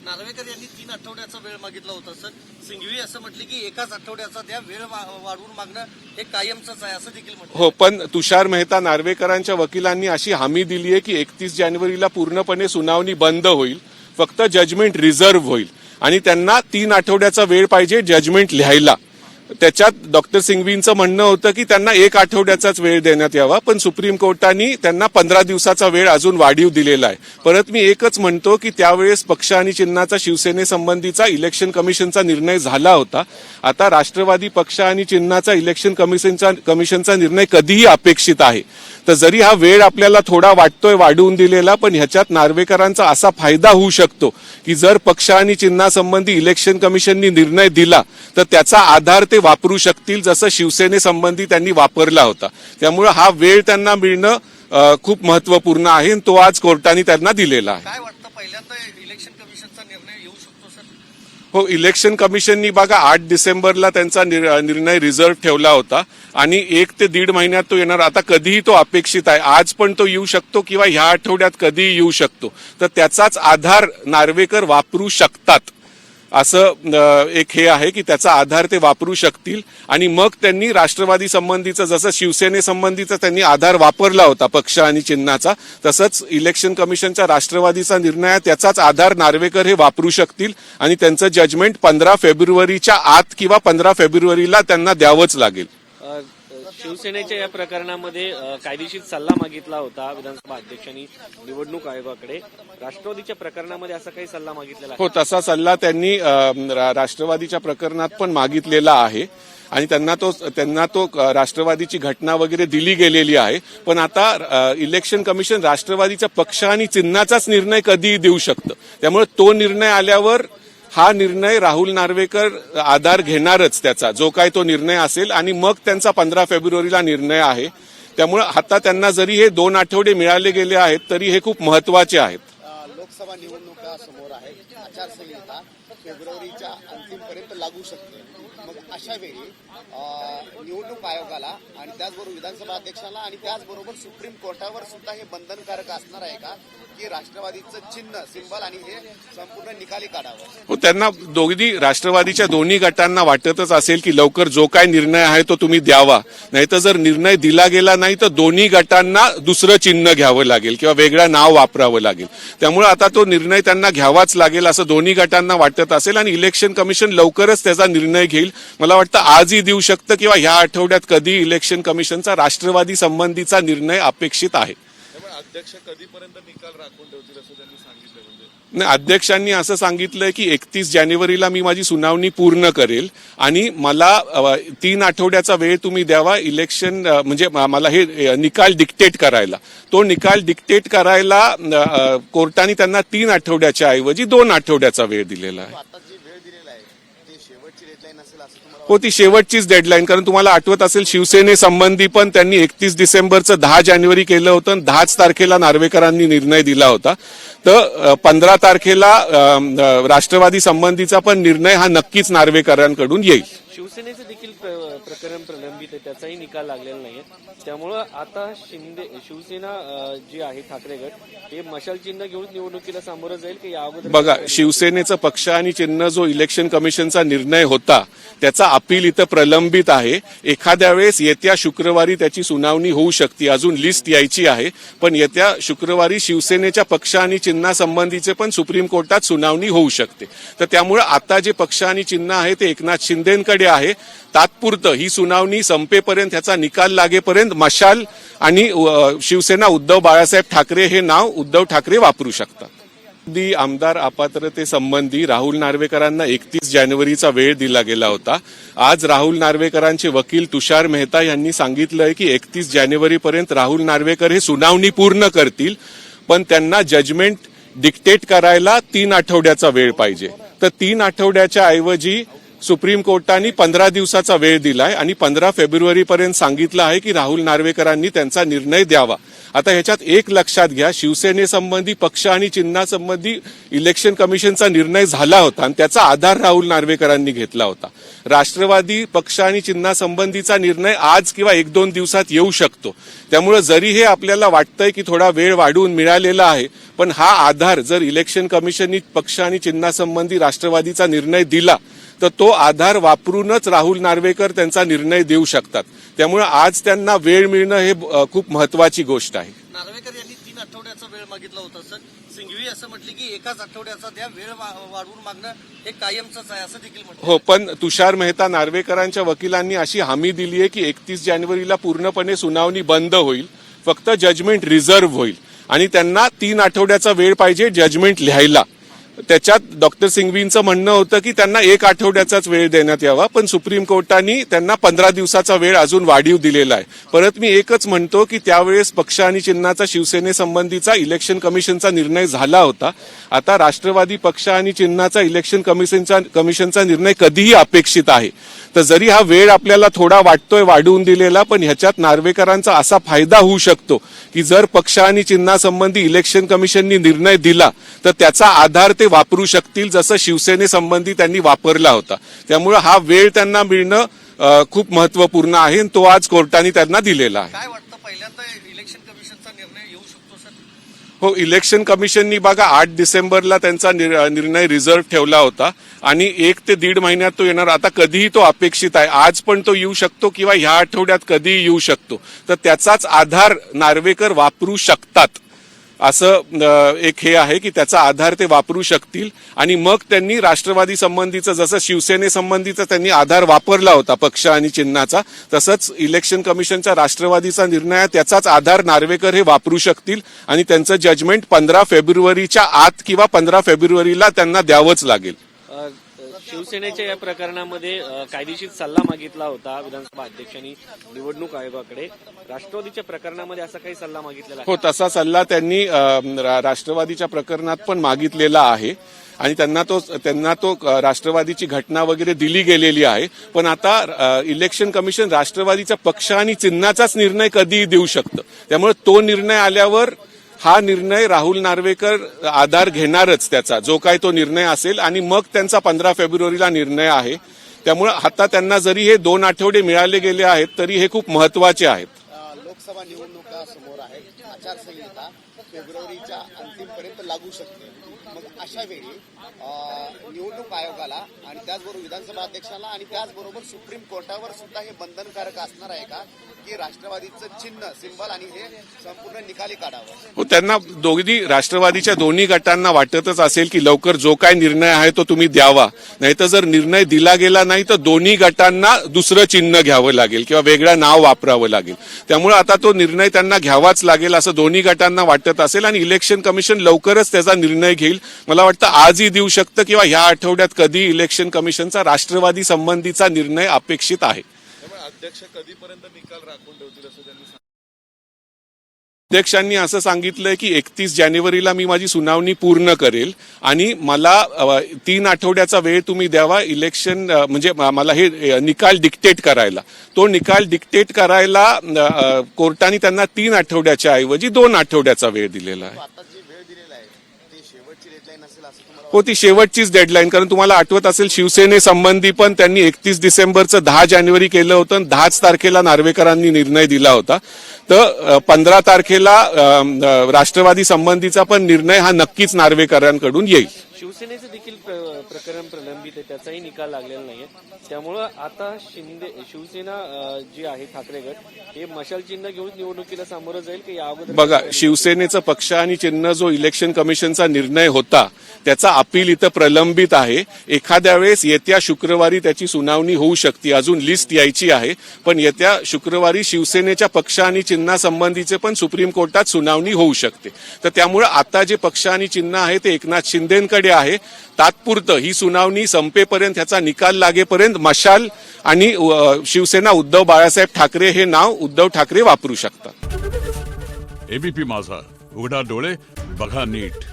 नार्वेकर यांनी 3 आठवड्याचा वेळ मागितला होता सर. सिंघवी असं म्हटले की एकाच आठवड्याचा द्या, वेळ वाढवून मागणं हे कायमचंच आहे असं देखील म्हटलं. हो, पण तुषार मेहता नार्वेकरांच्या वकिलांनी अशी हमी दिली आहे की 31 जानेवारीला पूर्णपणे सुनावणी बंद होईल, फक्त जजमेंट रिझर्व्ह होईल आणि त्यांना 3 आठवड्याचा वेळ पाहिजे जजमेंट लिहायला. त्याच्यात डॉक्टर सिंघवींचं म्हणणं होतं की त्यांना 1 आठवड्याचाच वेळ देण्यात यावा, पण सुप्रीम कोर्टाने त्यांना 15 दिवसाचा वेळ अजून वाढीव दिलेला आहे. परत मी एकच म्हणतो की त्यावेळेस पक्ष आणि चिन्हाचा शिवसेनेसंबंधीचा इलेक्शन कमिशनचा निर्णय झाला होता. आता राष्ट्रवादी पक्ष आणि चिन्हाचा इलेक्शन कमिशनचा निर्णय कधीही अपेक्षित आहे. तर जरी हा वेळ आपल्याला थोडा वाटतोय वाढवून दिलेला, पण ह्याच्यात नार्वेकरांचा असा फायदा होऊ शकतो की जर पक्ष आणि चिन्हासंबंधी इलेक्शन कमिशननी निर्णय दिला तर त्याचा आधार ते वापरू शकतील, जसं शिवसेनेसंबंधी त्यांनी वापरला होता. त्यामुळे हा वेळ त्यांना मिळणं खूप महत्वपूर्ण आहे आणि तो आज कोर्टाने त्यांना दिलेला आहे. काय वाटतं, पहिल्यांदा इलेक्शन कमिशनचा निर्णय येऊ शकतो सर? हो, इलेक्शन कमिशननी बघा 8 डिसेंबरला त्यांचा निर्णय रिझर्व्ह ठेवला होता आणि 1 ते 1.5 महिन्यात तो येणार. आता कधीही तो अपेक्षित आहे, आज पण तो येऊ शकतो किंवा ह्या आठवड्यात कधीही येऊ शकतो. तर त्याचाच आधार नार्वेकर वापरू शकतात असं एक हे आहे की त्याचा आधार ते वापरू शकतील आणि मग त्यांनी राष्ट्रवादी संबंधीचं, जसं शिवसेनेसंबंधीचा त्यांनी आधार वापरला होता पक्ष आणि चिन्हाचा, तसंच इलेक्शन कमिशनच्या राष्ट्रवादीचा निर्णय त्याचाच आधार नार्वेकर हे वापरू शकतील आणि त्यांचं जजमेंट 15 फेब्रुवारीच्या आत किंवा 15 फेब्रुवारीला त्यांना द्यावंच लागेल. शिवसेनेच्या या प्रकरणामध्ये कायदेशीर सल्ला मागितला होता विधानसभा अध्यक्षांनी निवडणूक आयोगाकडे. राष्ट्रवादीच्या प्रकरणामध्ये असा काही सल्ला मागितलेला हो, तसा सल्ला त्यांनी राष्ट्रवादीच्या प्रकरणात पण मागितलेला आहे आणि त्यांना तो राष्ट्रवादीची घटना वगैरे दिली गेलेली आहे. पण आता इलेक्शन कमिशन राष्ट्रवादीच्या पक्ष आणि चिन्हाचाच निर्णय कधीही देऊ शकतं. त्यामुळे तो निर्णय आल्यावर हा निर्णय राहुल नार्वेकर आधार घेणारच, त्याचा जो काय तो निर्णय असेल, आणि मग त्यांचा 15 फेब्रुवारीला निर्णय आहे. त्यामुळे आता त्यांना जरी हे 2 आठवडे मिळाले गेले आहेत तरी हे खूप महत्वाचे आहेत. लोकसभा निवडणुका समोर आहेत, आचारसंहिता फेब्रुवारीच्या अंतिमपर्यंत लागू शकते. मग अशा वेळी निवडणूक आयोगाला आणि त्याचबरोबर विधानसभा अध्यक्षाला आणि त्याचबरोबर सुप्रीम कोर्टावर सुद्धा हे बंधनकारक असणार आहे का की राष्ट्रवादीचं चिन्ह, सिंबल आणि हे संपूर्ण निकाली काढावं? हो, त्यांना राष्ट्रवादीच्या दोन्ही गटांना वाटतच असेल की लवकर जो काय निर्णय आहे तो तुम्ही द्यावा, नाहीतर जर निर्णय दिला गेला नाही तर दोन्ही गटांना दुसरं चिन्ह घ्यावं लागेल किंवा वेगळं नाव वापरावं लागेल. त्यामुळे आता तो निर्णय त्यांना घ्यावाच लागेल असं दोन्ही गटांना वाटत असेल आणि इलेक्शन कमिशन लवकरच त्याचा निर्णय घेईल. मला वाटतं आजही देऊ शकतं किंवा ह्या आठवड्यात कधी इलेक्शन कमिशनचा राष्ट्रवादी संबंधीचा निर्णय अपेक्षित आहे. अध्यक्ष कधीपर्यंत निकाल राखून ठेवतील असं त्यांनी सांगितलं? नाही, अध्यक्षांनी असं सांगितलंय की 31 जानेवारीला मी माझी सुनावणी पूर्ण करेल आणि मला 3 आठवड्याचा वेळ तुम्ही द्यावा इलेक्शन म्हणजे मला हे निकाल डिक्टेट करायला. तो निकाल डिक्टेट करायला कोर्टाने त्यांना 3 आठवड्याच्या ऐवजी 2 आठवड्याचा वेळ दिलेला आहे. हो, ती शेवटचीच डेडलाईन, कारण तुम्हाला आठवत असेल शिवसेनेसंबंधी पण त्यांनी 31 डिसेंबरचं 10 जानेवारी केलं होतं. 10 तारखेला नार्वेकरांनी निर्णय दिला होता. तर 15 तारखेला राष्ट्रवादी संबंधीचा पण निर्णय हा नक्कीच नार्वेकरांकडून येईल. शिवसेनेचं देखील प्रकरण प्रलंबित आहे, त्याचाही निकाल लागलेला नाहीये. त्यामुळं आता शिवसेना जी आहे ठाकरे गट हे मशाल चिन्ह घेऊन निवडणुकीला सामोरं जाईल की या अगोदर? बघा, शिवसेनेचं पक्ष आणि चिन्ह जो इलेक्शन कमिशनचा निर्णय होता त्याचा अपील इथं प्रलंबित आहे. एखाद्या वेळेस येत्या शुक्रवारी त्याची सुनावणी होऊ शकते, अजून लिस्ट यायची आहे. पण येत्या शुक्रवारी शिवसेनेच्या पक्ष आणि चिन्हासंबंधीचे पण सुप्रीम कोर्टात सुनावणी होऊ शकते. तर त्यामुळे आता जे पक्ष आणि चिन्ह आहे ते एकनाथ शिंदेंकडे आहे. तात्पुरतं ही सुनावणी संपेपर्यंत, ह्याचा निकाल लागेपर्यंत मशाल आणि शिवसेना उद्धव बाळासाहेब ठाकरे हे नाव उद्धव ठाकरे वापरू शकतात. आमदार अपात्रतेसंबंधी राहुल नार्वेकरांना 31 जानेवारीचा वेळ दिला गेला होता. आज राहुल नार्वेकरांचे वकील तुषार मेहता यांनी सांगितलंय की 31 जानेवारीपर्यंत राहुल नार्वेकर हे सुनावणी पूर्ण करतील, पण त्यांना जजमेंट डिक्टेट करायला 3 आठवड्याचा वेळ पाहिजे. तर 3 आठवड्याच्या ऐवजी सुप्रीम कोर्टाने 15 दिवसाचा वेळ दिलाय आणि 15 फेब्रुवारीपर्यंत सांगितलं आहे की राहुल नार्वेकरांनी त्यांचा निर्णय द्यावा. आता ह्याच्यात एक लक्षात घ्या, शिवसेनेसंबंधी पक्ष आणि चिन्हासंबंधी इलेक्शन कमिशनचा निर्णय झाला होता आणि त्याचा आधार राहुल नार्वेकरांनी घेतला होता. राष्ट्रवादी पक्ष आणि चिन्हासंबंधीचा निर्णय आज किंवा 1-2 दिवसात येऊ शकतो. त्यामुळे जरी हे आपल्याला वाटतंय की थोडा वेळ वाढवून मिळालेला आहे, पण हा आधार जर इलेक्शन कमिशननी पक्ष आणि चिन्हासंबंधी राष्ट्रवादीचा निर्णय दिला तर तो आधार वापरूनच राहुल नार्वेकर त्यांचा निर्णय देऊ शकतात. त्यामुळे आज त्यांना वेळ मिळणं हे खूप महत्वाची गोष्ट आहे. नार्वेकर यांनी 3 आठवड्याचा वेळ मागितला होता सर. सिंघवी असं म्हटले की एकाच आठवड्याचा द्या, वेळ वाढवून मागणं हे कायमचंच आहे असं देखील म्हटलं. हो, पण तुषार मेहता नार्वेकरांच्या वकिलांनी अशी हमी दिली आहे की 31 जानेवारीला पूर्णपणे सुनावणी बंद होईल, फक्त जजमेंट रिझर्व्ह होईल आणि त्यांना 3 आठवड्याचा वेळ पाहिजे जजमेंट लिहायला. त्याच्यात डॉक्टर सिंघवींचं म्हणणं होतं की त्यांना 1 आठवड्याचाच वेळ देण्यात यावा, पण सुप्रीम कोर्टाने त्यांना 15 दिवसाचा वेळ अजून वाढीव दिलेला आहे. परत मी एकच म्हणतो की त्यावेळेस पक्ष आणि चिन्हाचा शिवसेनेसंबंधीचा इलेक्शन कमिशनचा निर्णय झाला होता. आता राष्ट्रवादी पक्ष आणि चिन्हाचा इलेक्शन कमिशनचा निर्णय कधीही अपेक्षित आहे. तर जरी हा वेळ आपल्याला थोडा वाटतोय वाढवून दिलेला, पण ह्याच्यात नार्वेकरांचा असा फायदा होऊ शकतो की जर पक्ष आणि चिन्हासंबंधी इलेक्शन कमिशननी निर्णय दिला तर त्याचा आधार ते वापरू शकतील, जसं शिवसेनेसंबंधी त्यांनी वापरला होता. त्यामुळे हा वेळ त्यांना मिळणं खूप महत्वपूर्ण आहे आणि तो आज कोर्टाने त्यांना दिलेला आहे. काय वाटतं, पहिल्यांदा इलेक्शन कमिशनचा निर्णय येऊ शकतो सर? हो, इलेक्शन कमिशननी बघा 8 डिसेंबरला त्यांचा निर्णय रिझर्व्ह ठेवला होता आणि 1 ते 1.5 महिन्यात तो येणार. आता कधीही तो अपेक्षित आहे, आज पण तो येऊ शकतो किंवा ह्या आठवड्यात कधीही येऊ शकतो. तर त्याचाच आधार नार्वेकर वापरू शकतात असं एक हे आहे की त्याचा आधार ते वापरू शकतील आणि मग त्यांनी राष्ट्रवादी संबंधीचं, जसं शिवसेनेसंबंधीचा त्यांनी आधार वापरला होता पक्ष आणि चिन्हाचा, तसंच इलेक्शन कमिशनचा राष्ट्रवादीचा निर्णय आहे त्याचाच आधार नार्वेकर हे वापरू शकतील आणि त्यांचं जजमेंट 15 फेब्रुवारीच्या आत किंवा 15 फेब्रुवारीला त्यांना द्यावंच लागेल. शिवसेनेच्या या प्रकरणामध्ये कायदेशीर सल्ला मागितला होता विधानसभा अध्यक्षांनी निवडणूक आयोगाकडे. राष्ट्रवादीच्या प्रकरणामध्ये असा काही सल्ला मागितलेला आहे? हो, तसा सल्ला त्यांनी राष्ट्रवादीच्या प्रकरणात पण मागितलेला आहे आणि त्यांना तो राष्ट्रवादीची घटना वगैरे दिली गेलेली आहे. पण आता इलेक्शन कमिशन राष्ट्रवादीचा पक्ष आणि चिन्हाचाच निर्णय कधीही देऊ शकतं. त्यामुळे तो निर्णय आल्यावर हा निर्णय राहुल नार्वेकर आधार घेणारच, त्याचा जो काय तो निर्णय असेल, आणि मग त्यांचा 15 फेब्रुवारीला निर्णय आहे. त्यामुळे आता त्यांना जरी हे 2 आठवडे मिळाले गेले आहेत तरी हे खूप महत्वाचे आहेत. लोकसभा निवडणुका समोर आहेत, आचारसंहिता फेब्रुवारीच्या अंतिमपर्यंत लागू शकते. मग अशा वेळी निवडणूक आयोगाला आणि त्याचबरोबर विधानसभा अध्यक्षाला आणि त्याचबरोबर सुप्रीम कोर्टावर सुद्धा हे बंधनकारक असणार आहे का की राष्ट्रवादीचं चिन्ह, सिंबल आणि हे संपूर्ण निकाली काढावं? हो, त्यांना राष्ट्रवादीच्या दोन्ही गटांना वाटतच असेल की लवकर जो काय निर्णय आहे तो तुम्ही द्यावा, नाहीतर जर निर्णय दिला गेला नाही तर दोन्ही गटांना दुसरं चिन्ह घ्यावं लागेल किंवा वेगळं नाव वापरावं लागेल. त्यामुळे आता तो निर्णय त्यांना घ्यावाच लागेल असं दोन्ही गटांना वाटत असेल आणि इलेक्शन कमिशन लवकरच त्याचा निर्णय घेईल. मला वाटतं आजही देऊ शकतं किंवा ह्या आठवड्यात कधी इलेक्शन कमिशनचा राष्ट्रवादी संबंधीचा निर्णय अपेक्षित आहे. अध्यक्ष कधीपर्यंत निकाल राखून ठेवतील असं त्यांनी सांगितलं? अध्यक्षांनी असं सांगितलंय की 31 जानेवारीला मी माझी सुनावणी पूर्ण करेल आणि मला 3 आठवड्याचा वेळ तुम्ही द्यावा इलेक्शन म्हणजे मला हे निकाल डिक्टेट करायला. तो निकाल डिक्टेट करायला कोर्टाने त्यांना 3 आठवड्याच्या ऐवजी 2 आठवड्याचा वेळ दिलेला आहे. आता जी वेळ दिलेला आहे ती शेवटची डेडलाईन असेल असं तुम्हाला हो, ती शेवटचीच डेडलाईन. कारण तुम्हाला आठवत असेल शिवसेनेसंबंधी पण त्यांनी 31 डिसेंबरचं 10 जानेवारी केलं होतं आणि 10 तारखेला नार्वेकरांनी निर्णय दिला होता. तर 15 तारखेला राष्ट्रवादी संबंधीचा पण निर्णय हा नक्कीच नार्वेकरांकडून येईल. शिवसेनेचं देखील प्रकरण प्रलंबित आहे, त्याचाही निकाल लागलेला नाहीये. त्यामुळं आता शिवसेना जी आहे ठाकरे गट हे मशाल चिन्ह घेऊन निवडणुकीला सामोरं जाईल की या अगोदर? बघा, शिवसेनेचं पक्ष आणि चिन्ह जो इलेक्शन कमिशनचा निर्णय होता त्याचा अपील इथं प्रलंबित आहे. एखाद्या वेळेस येत्या शुक्रवारी त्याची सुनावणी होऊ शकते. अजून लिस्ट यायची आहे, पण येत्या शुक्रवारी शिवसेनेच्या पक्ष आणि चिन्हासंबंधीचे पण सुप्रीम कोर्टात सुनावणी होऊ शकते. तर त्यामुळे आता जे पक्ष आणि चिन्ह आहे ते एकनाथ शिंदेकडे आहे. तात्पुरतं ही सुनावणी संपेपर्यंत, ह्याचा निकाल लागेपर्यंत मशाल आणि शिवसेना उद्धव बाळासाहेब ठाकरे हे नाव उद्धव ठाकरे वापरू शकतात. एबीपी माझा, उघडा डोळे बघा नीट.